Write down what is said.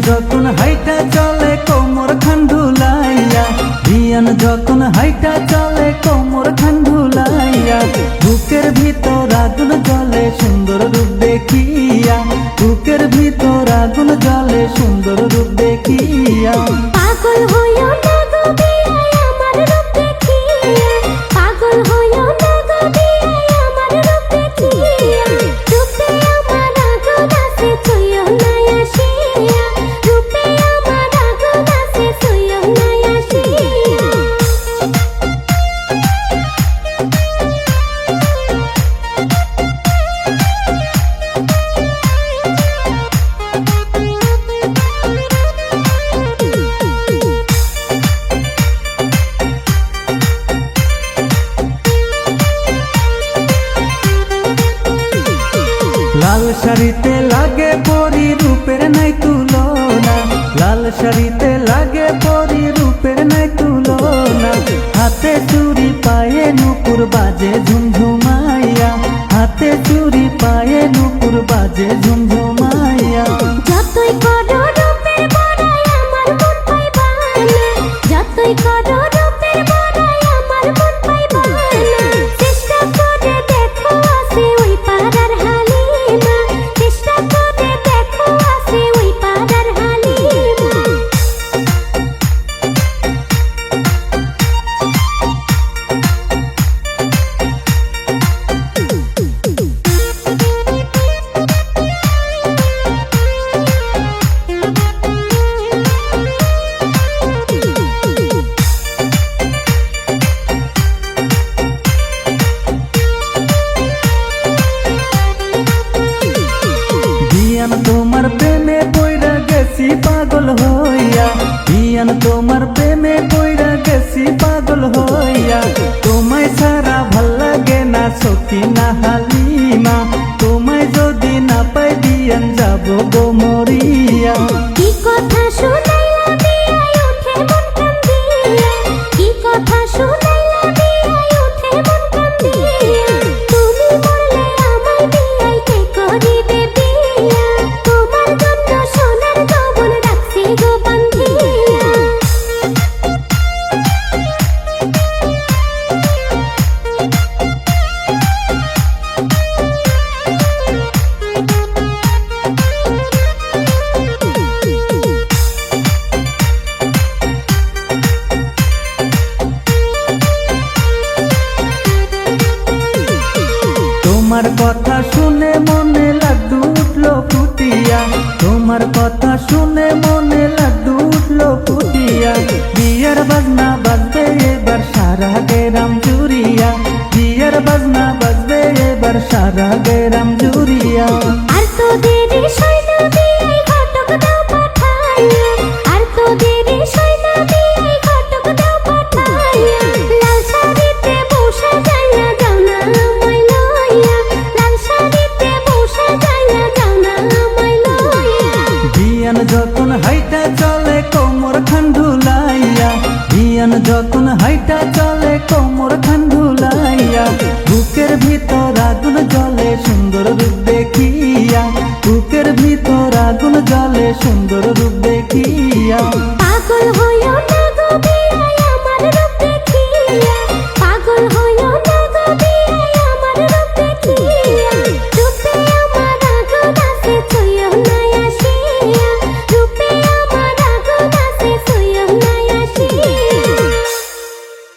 যখন হাইটা চলে কোমর খান ঢুলাইয়া, বিয়ান যখন হাইটা চলে কোমর খান ঢুলাইয়া, বুকের ভিতর আগুন জ্বলে সুন্দর রূপ দেখিয়া, বুকের ভিতর আগুন জ্বলে সুন্দর রূপ দেখিয়া। পাগল হইও না গো বিয়াই আমার রূপ দেখিয়া, পাগল হইও না গো বিয়াই আমার রূপ দেখিয়া, রূপে আমার আগুন আছে ছুঁয়ো না আসিয়া, রূপে আমার আগুন আছে ছুঁয়ো না আসিয়া। লাল শাড়িতে লাগে পরি রূপের নাই তুলনা, লাল শাড়িতে লাগে পরি রূপের নাই তুলনা, হাতে চুরি পায়ে নুপুর বাজে ঝুমঝুমাইয়া, হাতে চুরি পায়ে নুপুর বাজে ঝুমঝুমাইয়া। যতই করো রূপের বড়াই আমার মন পাইবা না, যতই করো রূপের বড়াই আমার মন পাইবা না, চেষ্টা করে দেখো আছে ওই পাড়ার হালিমা, চেষ্টা করে দেখো আছে ওই পাড়ার হালিমা। বিয়ান তোমার প্রেমে পইরা গেছি পাগল হইয়া, বিয়ান তোমার প্রেমে পইরা গেছি পাগল হইয়া, তোমায় ছাড়া ভাল লাগে না সখী না হালিমা, তোমায় যদি না পাই বিয়ান যাব গো মরিয়া। কি কথা শুনাইলা বিয়াই উঠে মন কান্দিয়া, কি কথা শুনাইলা বিয়াই উঠে মন কান্দিয়া, তুমি বললে আমায় বিয়াই কে করিবে বিয়া, তোমার জন্য সোনার যৌবন রাখছি গো বান্ধিয়া। তোমার কথা শুনে মনে লাড্ডু উঠলো ফুটিয়া, তোমার কথা শুনে মনে লাড্ডু উঠলো ফুটিয়া, বিয়ের বাজনা বাজবে এবার সারা গ্রাম জুড়িয়া, বিয়ের বাজনা বাজবে এবার সারা গ্রাম জুড়িয়া। আর তো দেরি সইনা বিয়াই ঘটক দাও পাঠাইয়া, আর তো দেরি সইনা বিয়াই ঘটক দাও পাঠাইয়া, লাল শাড়িতে বসে যাইয়া যাও না আমায় লইয়া, লাল শাড়িতে বসে যাইয়া যাও না আমায় লইয়া। বিয়ান যখন হাইটা চলে কোমর খান ঢুলাইয়া, বিয়ান যখন হাইটা চলে কোমর খান ঢুলাইয়া, বুকের ভিতর আগুন জ্বলে সুন্দর রূপ দেখিয়া, বুকের ভিতর আগুন জ্বলে সুন্দর রূপ দেখিয়া।